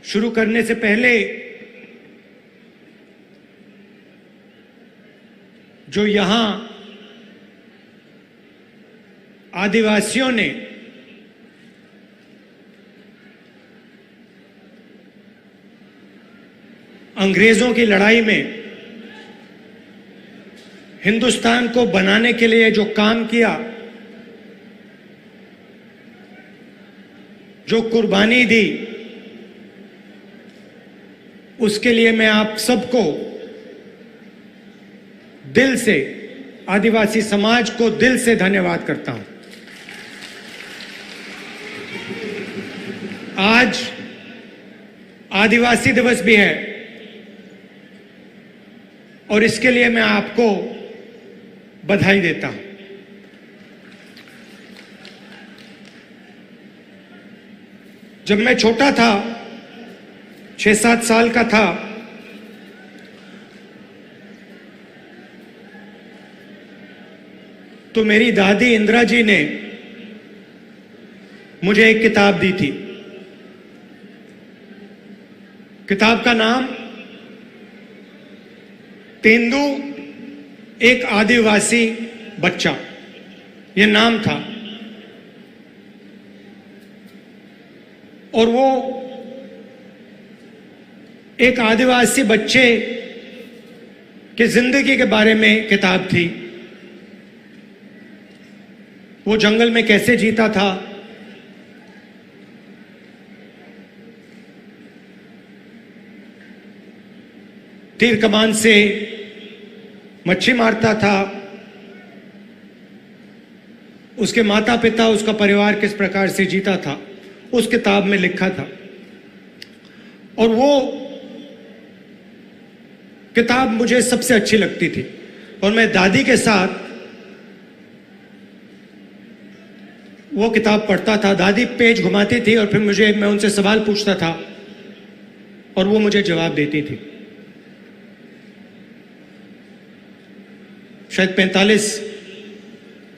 शुरू करने से पहले जो यहां आदिवासियों ने अंग्रेजों की लड़ाई में हिंदुस्तान को बनाने के लिए जो काम किया, जो कुर्बानी दी, उसके लिए मैं आप सबको दिल से, आदिवासी समाज को दिल से धन्यवाद करता हूं। आज आदिवासी दिवस भी है और इसके लिए मैं आपको बधाई देता हूं। जब मैं छोटा था, 6-7 साल का था, तो मेरी दादी इंदिरा जी ने मुझे एक किताब दी थी। किताब का नाम तेंदू एक आदिवासी बच्चा, यह नाम था। और वो एक आदिवासी बच्चे की जिंदगी के बारे में किताब थी। वो जंगल में कैसे जीता था, तीर कमान से मच्छी मारता था, उसके माता पिता, उसका परिवार किस प्रकार से जीता था, उस किताब में लिखा था। और वो किताब मुझे सबसे अच्छी लगती थी और मैं दादी के साथ वो किताब पढ़ता था। दादी पेज घुमाती थी और फिर मैं उनसे सवाल पूछता था और वो मुझे जवाब देती थी। शायद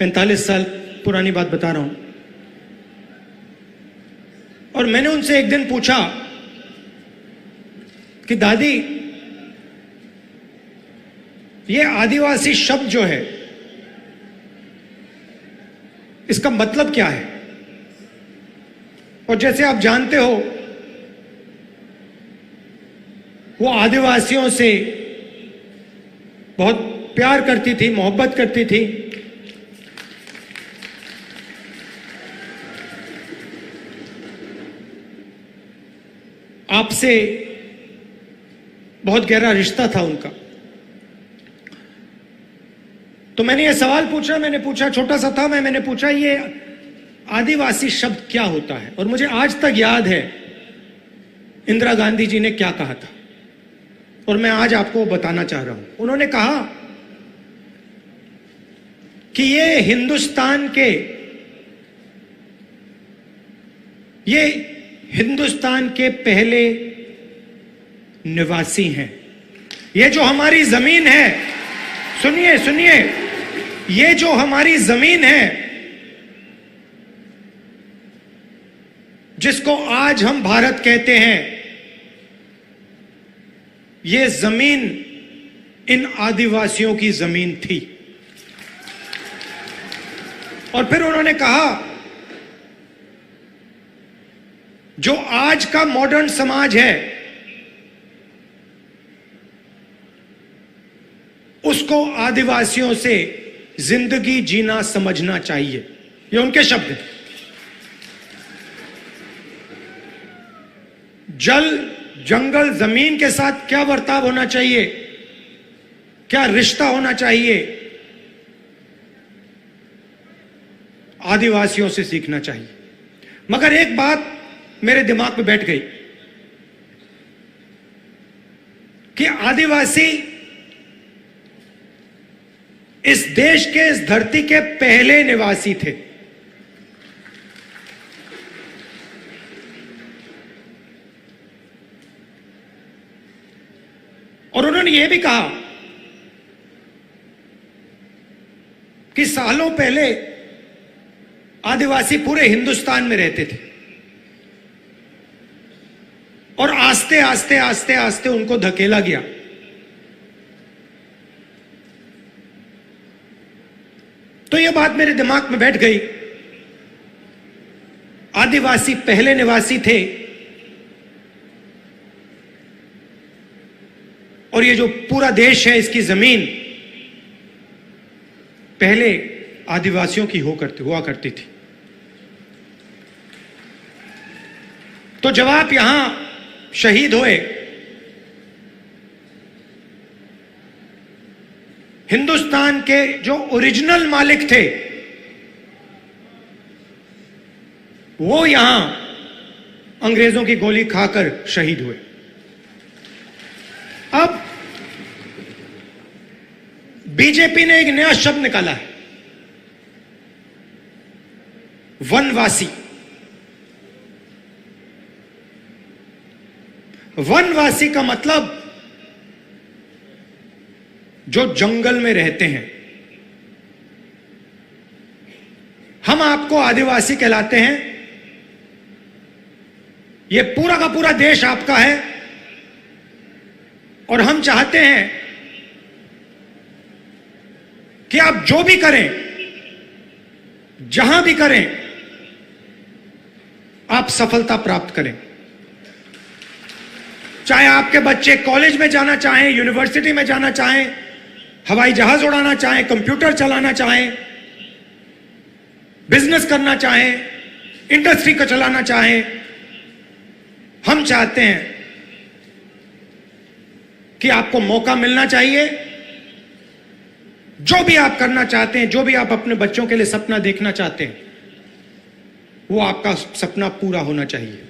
45 साल पुरानी बात बता रहा हूं। और मैंने उनसे एक दिन पूछा कि दादी, ये आदिवासी शब्द जो है, इसका मतलब क्या है? और जैसे आप जानते हो, वो आदिवासियों से बहुत प्यार करती थी, मोहब्बत करती थी। आपसे बहुत गहरा रिश्ता था उनका। तो मैंने ये सवाल पूछा, छोटा सा था मैंने पूछा, ये आदिवासी शब्द क्या होता है? और मुझे आज तक याद है इंदिरा गांधी जी ने क्या कहा था, और मैं आज आपको बताना चाह रहा हूं। उन्होंने कहा कि ये हिंदुस्तान के पहले निवासी हैं। ये जो हमारी जमीन है, सुनिए, ये जो हमारी जमीन है, जिसको आज हम भारत कहते हैं, ये जमीन इन आदिवासियों की जमीन थी। और फिर उन्होंने कहा, जो आज का मॉडर्न समाज है, उसको आदिवासियों से जिंदगी जीना समझना चाहिए। ये उनके शब्द हैं। जल, जंगल, जमीन के साथ क्या बर्ताव होना चाहिए, क्या रिश्ता होना चाहिए, आदिवासियों से सीखना चाहिए। मगर एक बात मेरे दिमाग में बैठ गई कि आदिवासी इस देश के, इस धरती के पहले निवासी थे। और उन्होंने यह भी कहा कि सालों पहले आदिवासी पूरे हिंदुस्तान में रहते थे और आस्ते आस्ते आस्ते आस्ते उनको धकेला गया। तो यह बात मेरे दिमाग में बैठ गई, आदिवासी पहले निवासी थे और ये जो पूरा देश है इसकी जमीन पहले आदिवासियों की हुआ करती थी। तो जब आप यहां शहीद हुए, हिंदुस्तान के जो ओरिजिनल मालिक थे वो यहां अंग्रेजों की गोली खाकर शहीद हुए। अब बीजेपी ने एक नया शब्द निकाला है, वनवासी। वनवासी का मतलब जो जंगल में रहते हैं। हम आपको आदिवासी कहलाते हैं, यह पूरा का पूरा देश आपका है और हम चाहते हैं कि आप जो भी करें, जहां भी करें, आप सफलता प्राप्त करें। चाहे आपके बच्चे कॉलेज में जाना चाहें, यूनिवर्सिटी में जाना चाहें, हवाई जहाज उड़ाना चाहें, कंप्यूटर चलाना चाहें, बिजनेस करना चाहें, इंडस्ट्री को चलाना चाहें, हम चाहते हैं कि आपको मौका मिलना चाहिए। जो भी आप करना चाहते हैं, जो भी आप अपने बच्चों के लिए सपना देखना चाहते हैं, वो आपका सपना पूरा होना चाहिए।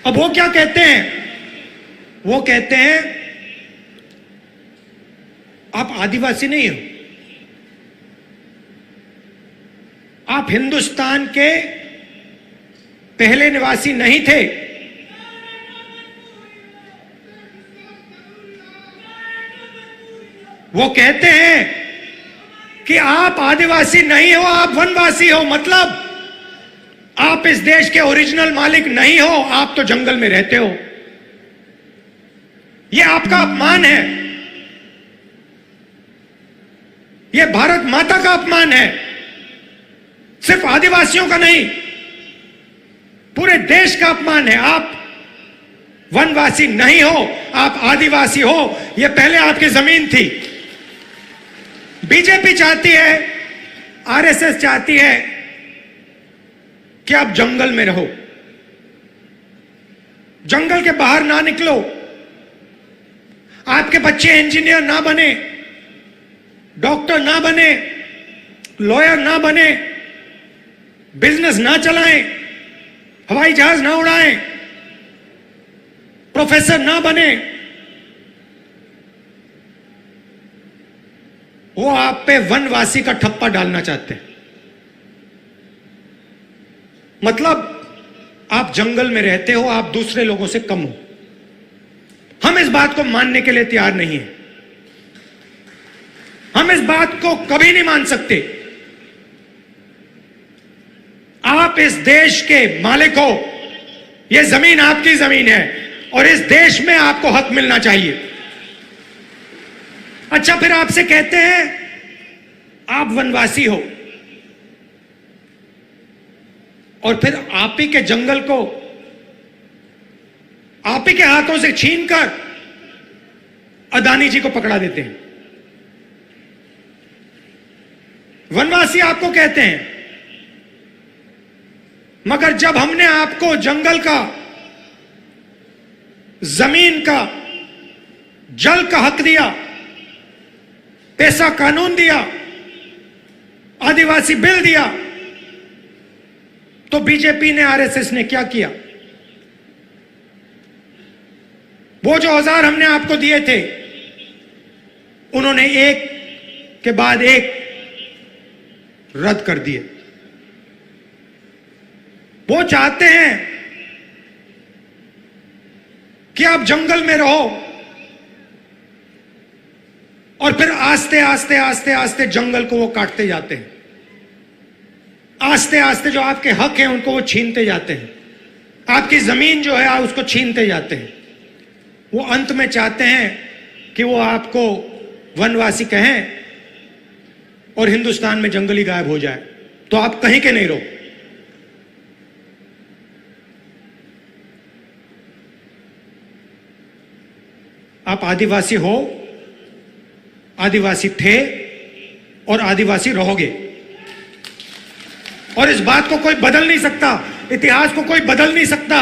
अब वो क्या कहते हैं? वो कहते हैं आप आदिवासी नहीं हो, आप हिंदुस्तान के पहले निवासी नहीं थे। वो कहते हैं कि आप आदिवासी नहीं हो, आप वनवासी हो। मतलब आप इस देश के ओरिजिनल मालिक नहीं हो, आप तो जंगल में रहते हो। यह आपका अपमान है, यह भारत माता का अपमान है। सिर्फ आदिवासियों का नहीं, पूरे देश का अपमान है। आप वनवासी नहीं हो, आप आदिवासी हो। यह पहले आपकी जमीन थी। बीजेपी चाहती है, आरएसएस चाहती है कि आप जंगल में रहो, जंगल के बाहर ना निकलो। आपके बच्चे इंजीनियर ना बने, डॉक्टर ना बने, लॉयर ना बने, बिजनेस ना चलाएं, हवाई जहाज ना उड़ाएं, प्रोफेसर ना बने। वो आप पे वनवासी का ठप्पा डालना चाहते हैं। मतलब आप जंगल में रहते हो, आप दूसरे लोगों से कम हो। हम इस बात को मानने के लिए तैयार नहीं है। हम इस बात को कभी नहीं मान सकते। आप इस देश के मालिक हो, यह जमीन आपकी जमीन है और इस देश में आपको हक मिलना चाहिए। अच्छा, फिर आपसे कहते हैं आप वनवासी हो और फिर आप ही के जंगल को आप ही के हाथों से छीनकर अदानी जी को पकड़ा देते हैं। वनवासी आपको कहते हैं, मगर जब हमने आपको जंगल का, जमीन का, जल का हक दिया, पैसा कानून दिया, आदिवासी बिल दिया, तो बीजेपी ने, आरएसएस ने क्या किया? वो जो औजार हमने आपको दिए थे, उन्होंने एक के बाद एक रद्द कर दिए। वो चाहते हैं कि आप जंगल में रहो और फिर आस्ते आस्ते आस्ते आस्ते जंगल को वो काटते जाते हैं। आस्ते आस्ते जो आपके हक हैं उनको वो छीनते जाते हैं। आपकी जमीन जो है आप उसको छीनते जाते हैं। वो अंत में चाहते हैं कि वो आपको वनवासी कहें और हिंदुस्तान में जंगली गायब हो जाए, तो आप कहीं के नहीं रहो। आप आदिवासी हो, आदिवासी थे और आदिवासी रहोगे, और इस बात को कोई बदल नहीं सकता, इतिहास को कोई बदल नहीं सकता।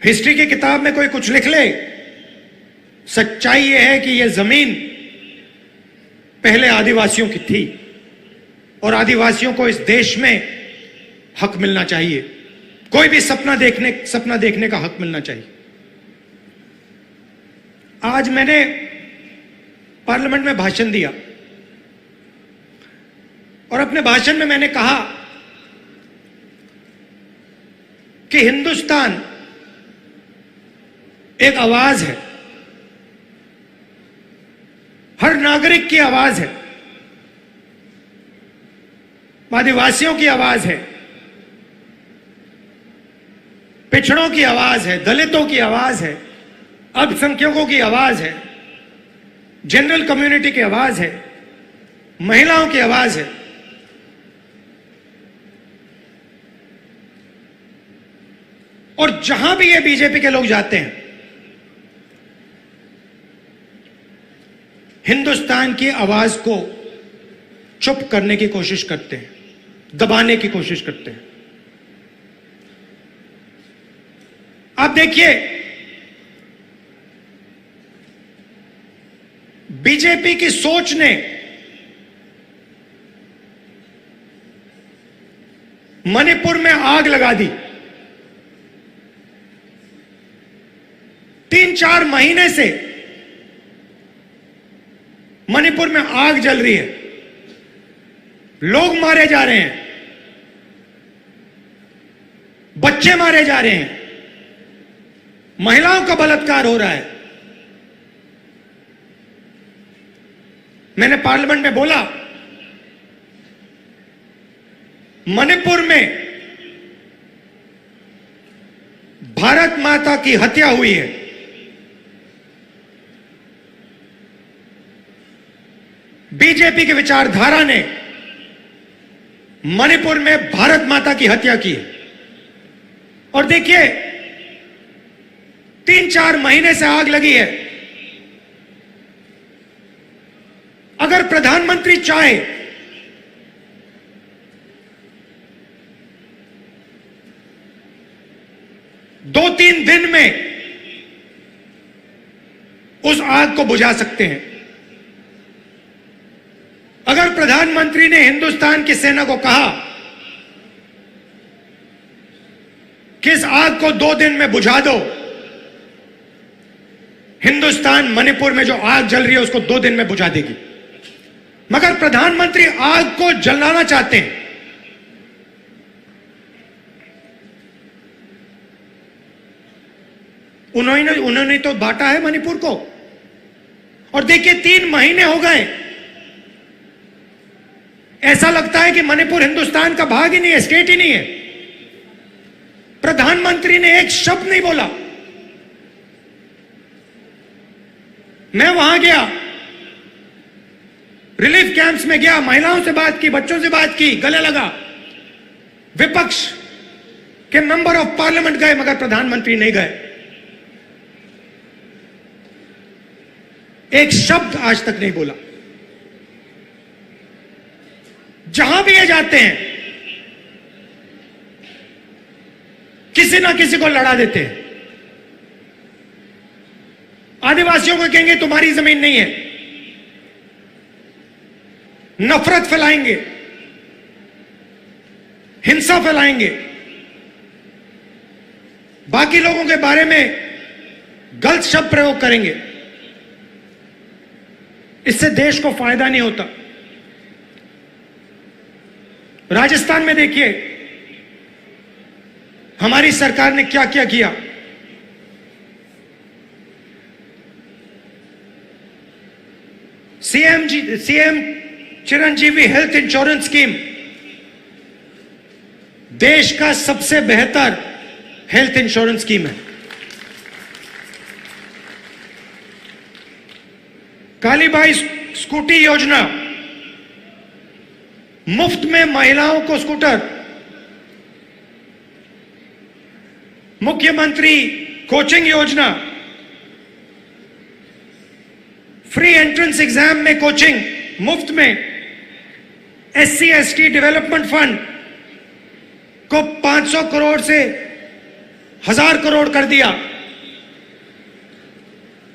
हिस्ट्री की किताब में कोई कुछ लिख ले, सच्चाई यह है कि यह जमीन पहले आदिवासियों की थी और आदिवासियों को इस देश में हक मिलना चाहिए। कोई भी सपना देखने का हक मिलना चाहिए। आज मैंने पार्लियामेंट में भाषण दिया और अपने भाषण में मैंने कहा कि हिंदुस्तान एक आवाज है, हर नागरिक की आवाज है, आदिवासियों की आवाज है, पिछड़ों की आवाज है, दलितों की आवाज है, अल्पसंख्यकों की आवाज है, जनरल कम्युनिटी की आवाज है, महिलाओं की आवाज है। और जहां भी ये बीजेपी के लोग जाते हैं, हिंदुस्तान की आवाज को चुप करने की कोशिश करते हैं, दबाने की कोशिश करते हैं। आप देखिए, बीजेपी की सोच ने मणिपुर में आग लगा दी। 3-4 महीने से मणिपुर में आग जल रही है, लोग मारे जा रहे हैं, बच्चे मारे जा रहे हैं, महिलाओं का बलात्कार हो रहा है। मैंने पार्लियामेंट में बोला, मणिपुर में भारत माता की हत्या हुई है। बीजेपी की विचारधारा ने मणिपुर में भारत माता की हत्या की है। और देखिए, 3-4 महीने से आग लगी है। अगर प्रधानमंत्री चाहे दो 3 दिन में उस आग को बुझा सकते हैं। अगर प्रधानमंत्री ने हिंदुस्तान की सेना को कहा कि इस आग को 2 दिन में बुझा दो, हिंदुस्तान मणिपुर में जो आग जल रही है उसको 2 दिन में बुझा देगी। मगर प्रधानमंत्री आग को जलाना चाहते हैं। उन्होंने तो बांटा है मणिपुर को। और देखिए, 3 महीने हो गए, ऐसा लगता है कि मणिपुर हिंदुस्तान का भाग ही नहीं है, स्टेट ही नहीं है। प्रधानमंत्री ने एक शब्द नहीं बोला। मैं वहां गया, रिलीफ कैंप्स में गया, महिलाओं से बात की, बच्चों से बात की, गले लगा। विपक्ष के मेंबर ऑफ पार्लियामेंट गए, मगर प्रधानमंत्री नहीं गए। एक शब्द आज तक नहीं बोला। जहां भी ये जाते हैं, किसी ना किसी को लड़ा देते हैं। आदिवासियों को कहेंगे तुम्हारी जमीन नहीं है, नफरत फैलाएंगे, हिंसा फैलाएंगे, बाकी लोगों के बारे में गलत शब्द प्रयोग करेंगे। इससे देश को फायदा नहीं होता। राजस्थान में देखिए, हमारी सरकार ने क्या क्या किया। CM Chiranjeevi health insurance scheme देश का सबसे बेहतर हेल्थ इंश्योरेंस स्कीम है। कालीबाई स्कूटी योजना, मुफ्त में महिलाओं को स्कूटर। मुख्यमंत्री कोचिंग योजना, फ्री एंट्रेंस एग्जाम में कोचिंग मुफ्त में। SC ST डेवलपमेंट फंड को 500 करोड़ से 1000 करोड़ कर दिया।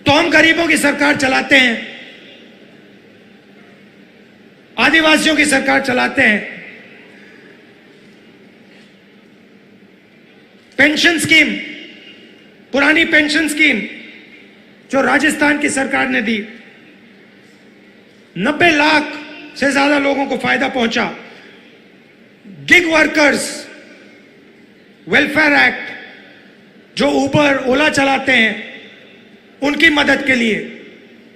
तो हम गरीबों की सरकार चलाते हैं, आदिवासियों की सरकार चलाते हैं। पेंशन स्कीम, पुरानी पेंशन स्कीम जो राजस्थान की सरकार ने दी, 90 लाख से ज्यादा लोगों को फायदा पहुंचा। गिग वर्कर्स वेलफेयर एक्ट, जो उबर ओला चलाते हैं, उनकी मदद के लिए।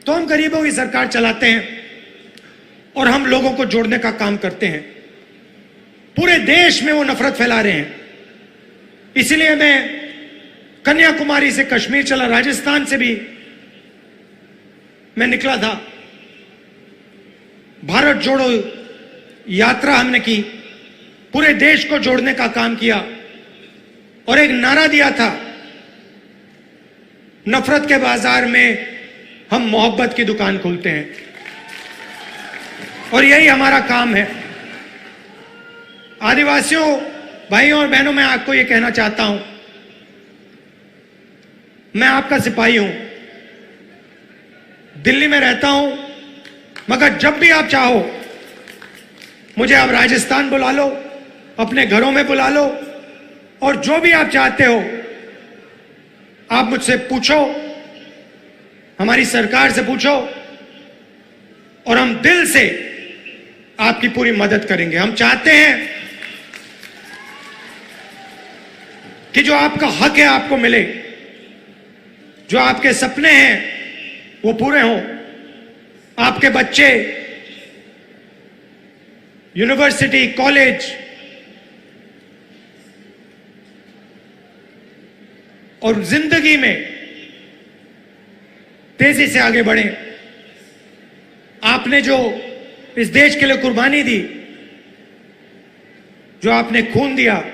तो हम गरीबों की सरकार चलाते हैं और हम लोगों को जोड़ने का काम करते हैं। पूरे देश में वो नफरत फैला रहे हैं। इसलिए मैं कन्याकुमारी से कश्मीर चला, राजस्थान से भी मैं निकला था। भारत जोड़ो यात्रा हमने की, पूरे देश को जोड़ने का काम किया और एक नारा दिया था, नफरत के बाजार में हम मोहब्बत की दुकान खोलते हैं। और यही हमारा काम है। आदिवासियों भाइयों और बहनों, मैं आपको यह कहना चाहता हूं, मैं आपका सिपाही हूं, दिल्ली में रहता हूं, मगर जब भी आप चाहो मुझे आप राजस्थान बुला लो, अपने घरों में बुला लो, और जो भी आप चाहते हो आप मुझसे पूछो, हमारी सरकार से पूछो, और हम दिल से आपकी पूरी मदद करेंगे। हम चाहते हैं कि जो आपका हक है आपको मिले, जो आपके सपने हैं वो पूरे हों, आपके बच्चे यूनिवर्सिटी, कॉलेज और जिंदगी में तेजी से आगे बढ़े। आपने जो इस देश के लिए कुर्बानी दी, जो आपने खून दिया,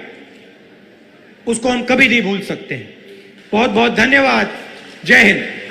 उसको हम कभी नहीं भूल सकते हैं। बहुत बहुत धन्यवाद। जय हिंद।